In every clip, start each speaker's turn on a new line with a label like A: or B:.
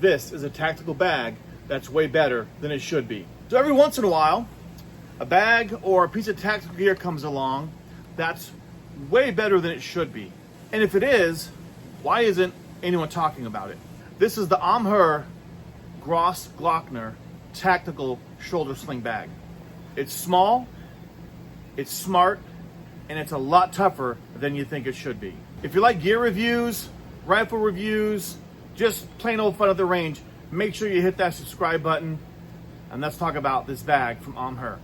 A: this is a tactical bag that's way better than it should be. So every once in a while, a bag or a piece of tactical gear comes along that's way better than it should be. And if it is, why isn't anyone talking about it? This is the AMHEH Grossglockner tactical shoulder sling bag. It's small, it's smart, and it's a lot tougher than you think it should be. If you like gear reviews, rifle reviews, just plain old fun at the range, make sure you hit that subscribe button, and let's talk about this bag from AMHEH.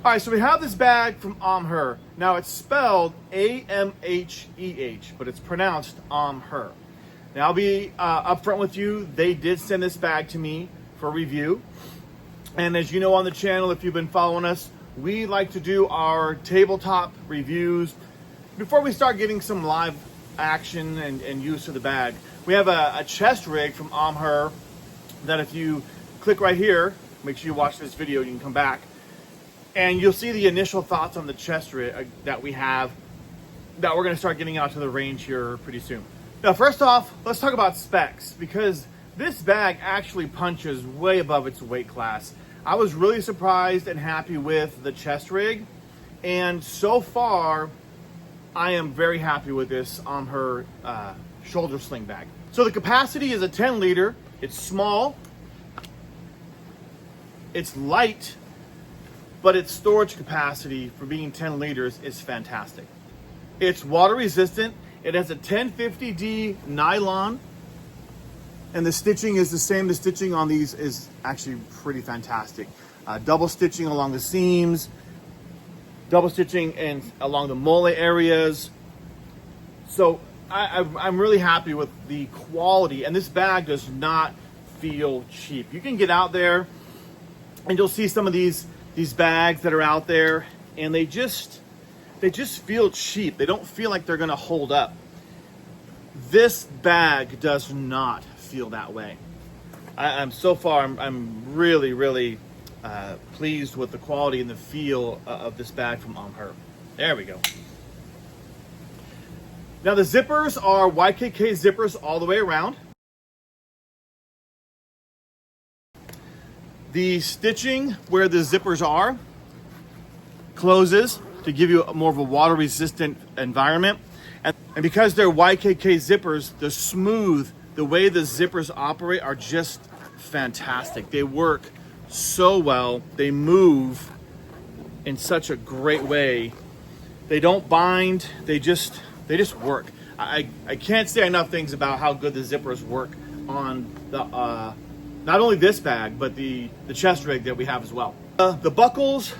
A: All right, so we have this bag from AMHEH. Now it's spelled AMHEH, but it's pronounced AMHEH. Now I'll be upfront with you. They did send this bag to me for review. And as you know on the channel, if you've been following us, we like to do our tabletop reviews before we start getting some live action and use of the bag. We have a chest rig from AMHEH that if you click right here, make sure you watch this video, you can come back. And you'll see the initial thoughts on the chest rig that we have that we're gonna start getting out to the range here pretty soon. Now, first off, let's talk about specs, because this bag actually punches way above its weight class. I was really surprised and happy with the chest rig. And so far, I am very happy with this AMHEH shoulder sling bag. So the capacity is a 10 liter. It's small, it's light, but its storage capacity for being 10 liters is fantastic. It's water resistant. It has a 1050D nylon, and the stitching is the same. The stitching on these is actually pretty fantastic. Double stitching along the seams, double stitching along the mole areas. So I'm really happy with the quality, and this bag does not feel cheap. You can get out there and you'll see some of these bags that are out there, and they just feel cheap. They don't feel like they're gonna hold up. This bag does not feel that way. I'm really pleased with the quality and the feel of this bag from AMHEH. There we go. Now the zippers are YKK zippers all the way around. The stitching where the zippers are closes to give you more of a water resistant environment. And because they're YKK zippers, the way the zippers operate are just fantastic. They work so well. They move in such a great way. They don't bind, they just work. I can't say enough things about how good the zippers work on the not only this bag, but the chest rig that we have as well. The buckles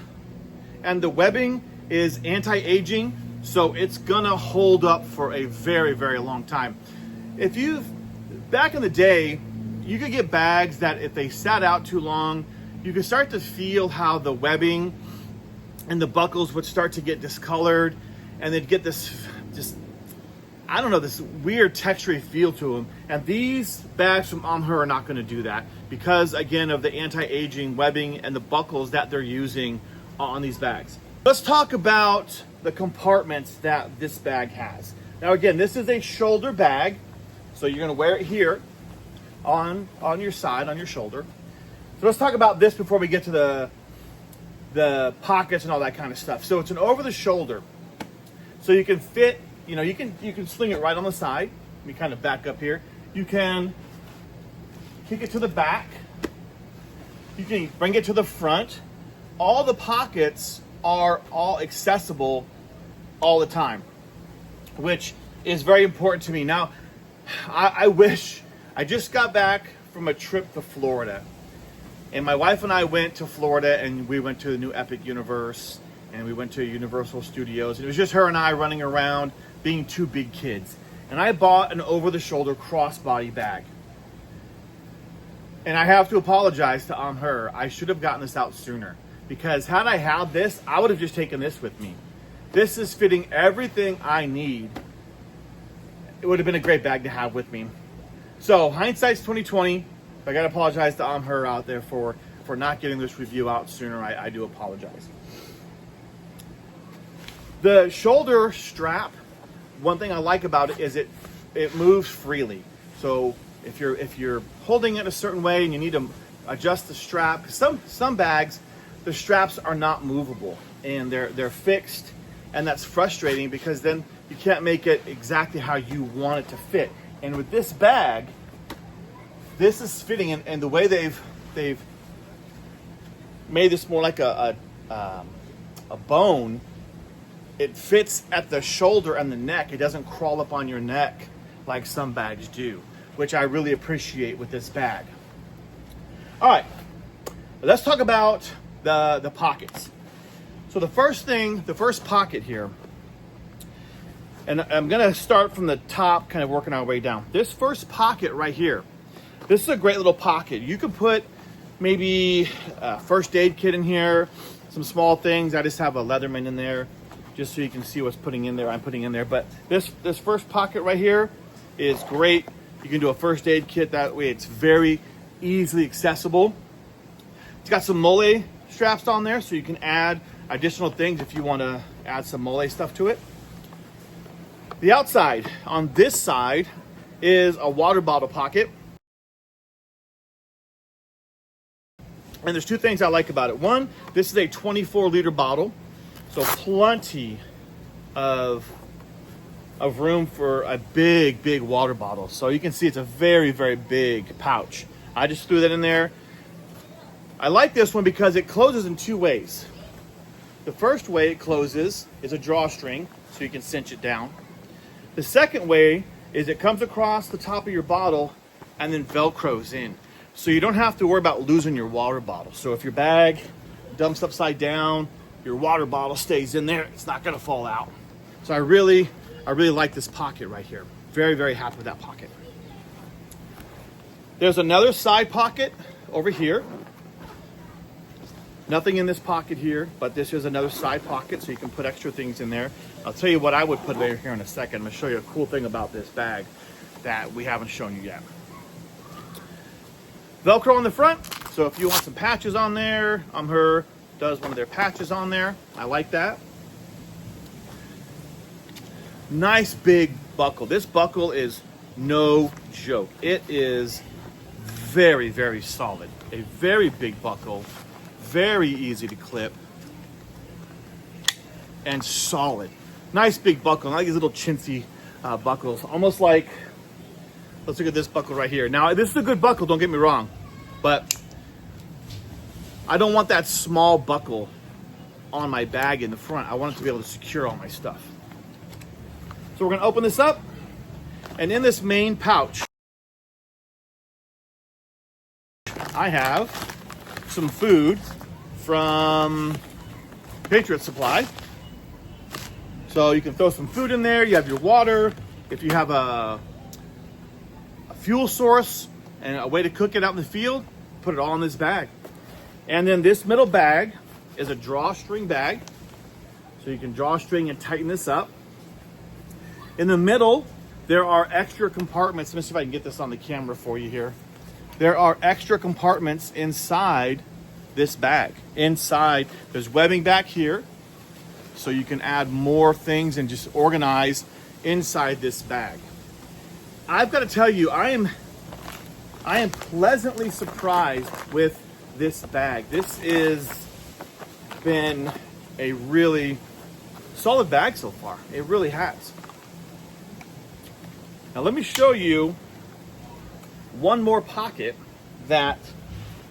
A: and the webbing is anti-aging, so it's gonna hold up for a very long time. Back in the day, you could get bags that if they sat out too long, you could start to feel how the webbing and the buckles would start to get discolored, and they'd get this this weird textury feel to them. And these bags from AMHEH are not going to do that because, again, of the anti-aging webbing and the buckles that they're using on these bags. Let's talk about the compartments that this bag has. Now, again, this is a shoulder bag, so you're going to wear it here on your side, on your shoulder. So let's talk about this before we get to the pockets and all that kind of stuff. So it's an over the shoulder, so you can fit, you can sling it right on the side. Let me kind of back up here. You can kick it to the back. You can bring it to the front. All the pockets are all accessible all the time, which is very important to me. Now, I wish, I just got back from a trip to Florida, and my wife and I went to Florida, and we went to the new Epic Universe, and we went to Universal Studios, and it was just her and I running around being two big kids. And I bought an over-the-shoulder crossbody bag. And I have to apologize to AMHEH. I should have gotten this out sooner, because had I had this, I would have just taken this with me. This is fitting everything I need. It would have been a great bag to have with me. So hindsight's 2020. I gotta apologize to AMHEH out there for not getting this review out sooner. I do apologize. The shoulder strap, one thing I like about it is it moves freely. So if you're holding it a certain way and you need to adjust the strap, some bags, the straps are not movable and they're fixed, and that's frustrating because then you can't make it exactly how you want it to fit. And with this bag, this is fitting, and the way they've made this more like a bone, it fits at the shoulder and the neck. It doesn't crawl up on your neck like some bags do, which I really appreciate with this bag. All right, let's talk about the pockets. So the first pocket here, and I'm gonna start from the top, kind of working our way down. This first pocket right here, this is a great little pocket. You could put maybe a first aid kit in here, some small things. I just have a Leatherman in there, just so you can see what's putting in there. I'm putting in there, but this first pocket right here is great. You can do a first aid kit that way. It's very easily accessible. It's got some mole straps on there, so you can add additional things if you want to add some mole stuff to it. The outside on this side is a water bottle pocket. And there's two things I like about it. One, this is a 24-liter bottle, so plenty of room for a big water bottle. So you can see it's a very big pouch. I just threw that in there. I like this one because it closes in two ways. The first way it closes is a drawstring, so you can cinch it down. The second way is it comes across the top of your bottle and then Velcros in. So you don't have to worry about losing your water bottle. So if your bag dumps upside down, your water bottle stays in there, it's not gonna fall out. So I really like this pocket right here. Very happy with that pocket. There's another side pocket over here. Nothing in this pocket here, but this is another side pocket, so you can put extra things in there. I'll tell you what I would put over here in a second. I'm gonna show you a cool thing about this bag that we haven't shown you yet. Velcro on the front, so if you want some patches on there, AMHEH does one of their patches on there. I like that. Nice big buckle. This buckle is no joke. It is very solid. A very big buckle. Very easy to clip and solid. Nice big buckle. I like these little chintzy buckles, almost like, let's look at this buckle right here. Now this is a good buckle, don't get me wrong, but I don't want that small buckle on my bag in the front. I want it to be able to secure all my stuff. So we're gonna open this up, and in this main pouch I have some food from Patriot Supply. So you can throw some food in there. You have your water. If you have a fuel source and a way to cook it out in the field, put it all in this bag. And then this middle bag is a drawstring bag. So you can drawstring and tighten this up. In the middle, there are extra compartments. Let me see if I can get this on the camera for you here. There are extra compartments inside this bag. Inside, there's webbing back here, so you can add more things and just organize inside this bag. I've got to tell you, I am pleasantly surprised with this bag. This has been a really solid bag so far. It really has. Now let me show you one more pocket that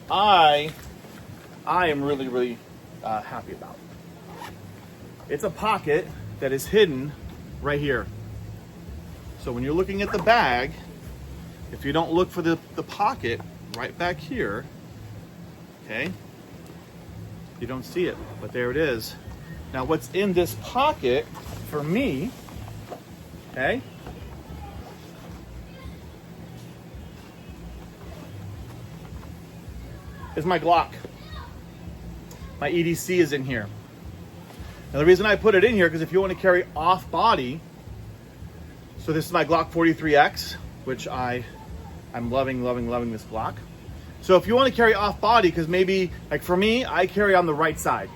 A: I am really happy about. It's a pocket that is hidden right here. So when you're looking at the bag, if you don't look for the pocket right back here, okay, you don't see it, but there it is. Now what's in this pocket for me, okay, is my Glock. My EDC is in here. Now the reason I put it in here, because if you want to carry off body, so this is my Glock 43X, which I'm loving this Glock. So if you want to carry off body, because maybe, like for me, I carry on the right side.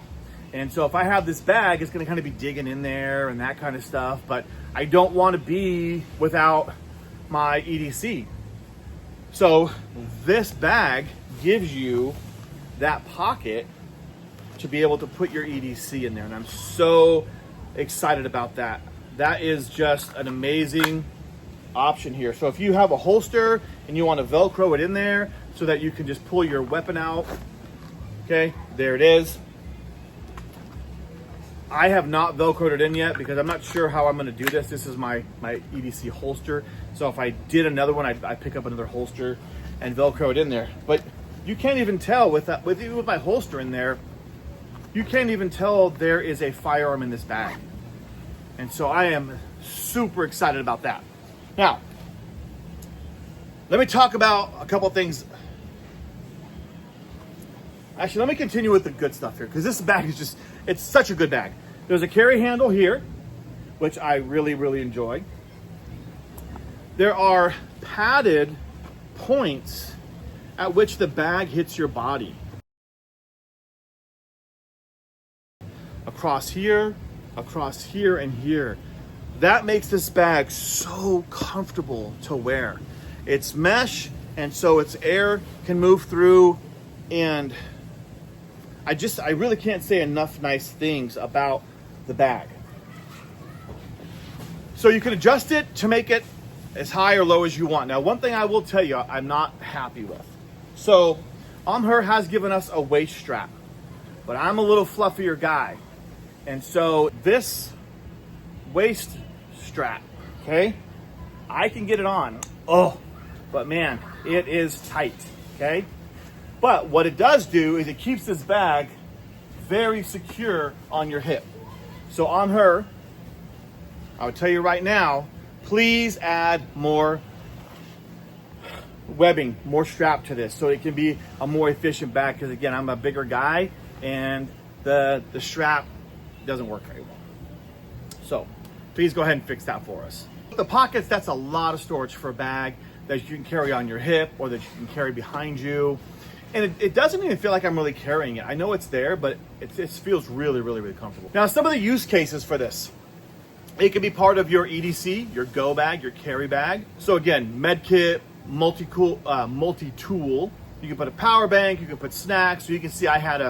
A: And so if I have this bag, it's gonna kind of be digging in there and that kind of stuff, but I don't want to be without my EDC. So this bag gives you that pocket to be able to put your EDC in there. And I'm so excited about that. That is just an amazing option here. So if you have a holster and you want to Velcro it in there so that you can just pull your weapon out, okay, there it is. I have not Velcroed it in yet because I'm not sure how I'm going to do this. This is my EDC holster. So if I did another one, I'd pick up another holster and Velcro it in there. But you can't even tell even with my holster in there, you can't even tell there is a firearm in this bag. And so I am super excited about that. Now, let me talk about a couple things. Actually, let me continue with the good stuff here because this bag is just, it's such a good bag. There's a carry handle here, which I really, really enjoy. There are padded points at which the bag hits your body. Across here, and here. That makes this bag so comfortable to wear. It's mesh, and so its air can move through, and I really can't say enough nice things about the bag. So you can adjust it to make it as high or low as you want. Now, one thing I will tell you I'm not happy with. So AMHEH has given us a waist strap, but I'm a little fluffier guy. And so this waist strap, okay, I can get it on. Oh, but man, it is tight, okay? But what it does do is it keeps this bag very secure on your hip. So AMHEH, I would tell you right now, please add more webbing, more strap to this so it can be a more efficient bag, because again, I'm a bigger guy and the strap doesn't work very well. So please go ahead and fix that for us. The pockets, that's a lot of storage for a bag that you can carry on your hip or that you can carry behind you. And it doesn't even feel like I'm really carrying it. I know it's there, but it feels really, really, really comfortable. Now, some of the use cases for this. It can be part of your EDC, your go bag, your carry bag. So again, med kit, multi-tool. You can put a power bank, you can put snacks. So you can see I had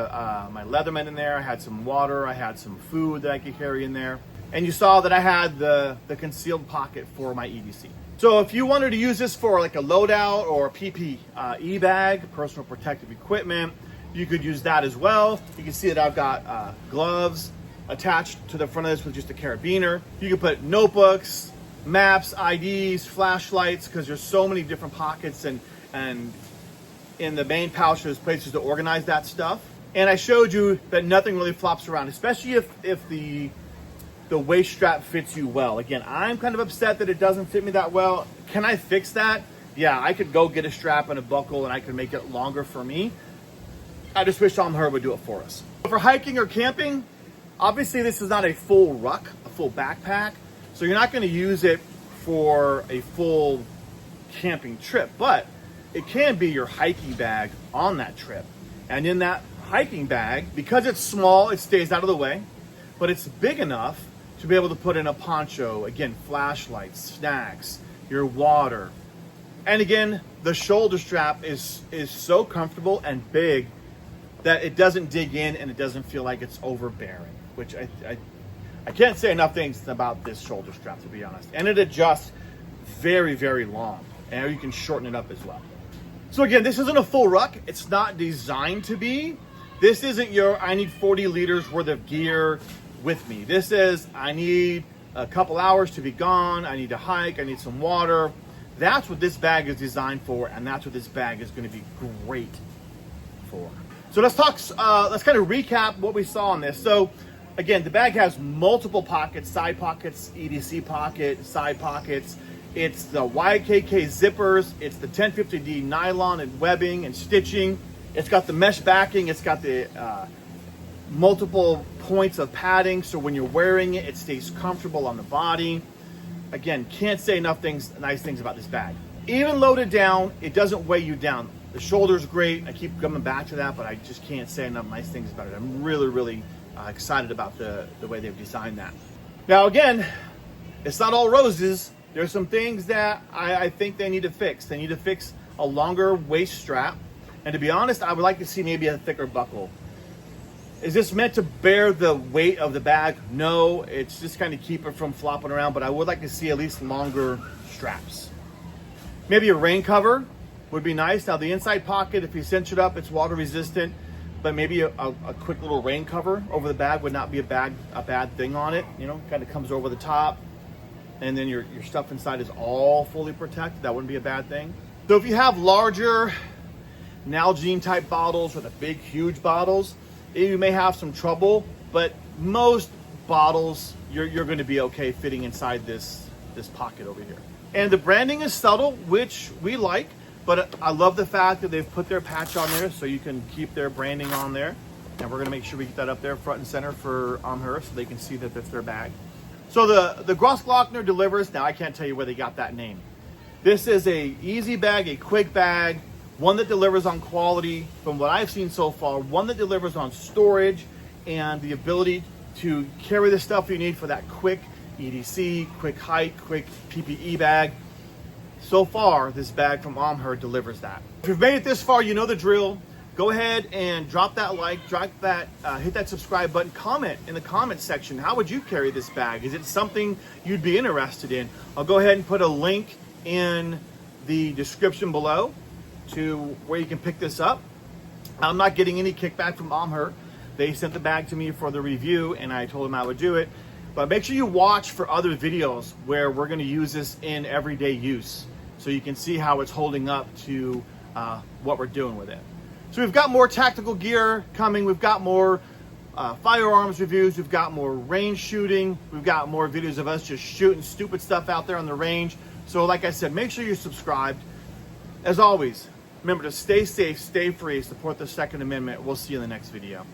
A: my Leatherman in there, I had some water, I had some food that I could carry in there. And you saw that I had the concealed pocket for my EDC. So if you wanted to use this for like a loadout or a PPE bag, personal protective equipment, you could use that as well. You can see that I've got gloves attached to the front of this with just a carabiner. You can put notebooks, maps, IDs, flashlights, because there's so many different pockets, and in the main pouch there's places to organize that stuff. And I showed you that nothing really flops around, especially if the waist strap fits you well. Again, I'm kind of upset that it doesn't fit me that well. Can I fix that? Yeah, I could go get a strap and a buckle and I could make it longer for me. I just wish AMHEH would do it for us. For hiking or camping, obviously this is not a full ruck, a full backpack, so you're not gonna use it for a full camping trip, but it can be your hiking bag on that trip. And in that hiking bag, because it's small, it stays out of the way, but it's big enough to be able to put in a poncho, again, flashlights, snacks, your water. And again, the shoulder strap is so comfortable and big that it doesn't dig in and it doesn't feel like it's overbearing, which I can't say enough things about this shoulder strap, to be honest. And it adjusts very, very long, and you can shorten it up as well. So again, this isn't a full ruck. It's not designed to be. This isn't your, I need 40 liters worth of gear with me. This is, I need a couple hours to be gone. I need to hike. I need some water. That's what this bag is designed for, and that's what this bag is going to be great for. So let's talk, let's kind of recap what we saw on this. So again, the bag has multiple pockets, side pockets, EDC pocket, side pockets. It's the YKK zippers. It's the 1050D nylon and webbing and stitching. It's got the mesh backing. It's got the multiple points of padding, so when you're wearing it, it stays comfortable on the body. Again, can't say enough nice things about this bag. Even loaded down, it doesn't weigh you down. The shoulder's great. I keep coming back to that, but I just can't say enough nice things about it. I'm really, really excited about the way they've designed that. Now again, it's not all roses. There's some things that I think they need to fix. They need to fix a longer waist strap. And to be honest, I would like to see maybe a thicker buckle. Is this meant to bear the weight of the bag? No, it's just kind of keep it from flopping around, but I would like to see at least longer straps. Maybe a rain cover would be nice. Now the inside pocket, if you cinch it up, it's water resistant, but maybe a quick little rain cover over the bag would not be a bad thing on it. You know, kind of comes over the top, and then your stuff inside is all fully protected. That wouldn't be a bad thing. So if you have larger Nalgene type bottles or the big, huge bottles, you may have some trouble, but most bottles, you're going to be okay fitting inside this pocket over here. And the branding is subtle, which we like, but I love the fact that they've put their patch on there so you can keep their branding on there. And we're going to make sure we get that up there front and center for AMHEH so they can see that that's their bag. So the Grossglockner delivers. Now I can't tell you where they got that name. This is a easy bag, a quick bag, one that delivers on quality from what I've seen so far, one that delivers on storage and the ability to carry the stuff you need for that quick EDC, quick hike, quick PPE bag. So far, this bag from AMHEH delivers that. If you've made it this far, you know the drill. Go ahead and drop that like, hit that subscribe button, comment in the comment section. How would you carry this bag? Is it something you'd be interested in? I'll go ahead and put a link in the description below to where you can pick this up. I'm not getting any kickback from AMHEH. They sent the bag to me for the review and I told them I would do it. But make sure you watch for other videos where we're going to use this in everyday use so you can see how it's holding up to what we're doing with it. So we've got more tactical gear coming. We've got more firearms reviews. We've got more range shooting. We've got more videos of us just shooting stupid stuff out there on the range. So like I said, make sure you're subscribed. As always, remember to stay safe, stay free, support the Second Amendment. We'll see you in the next video.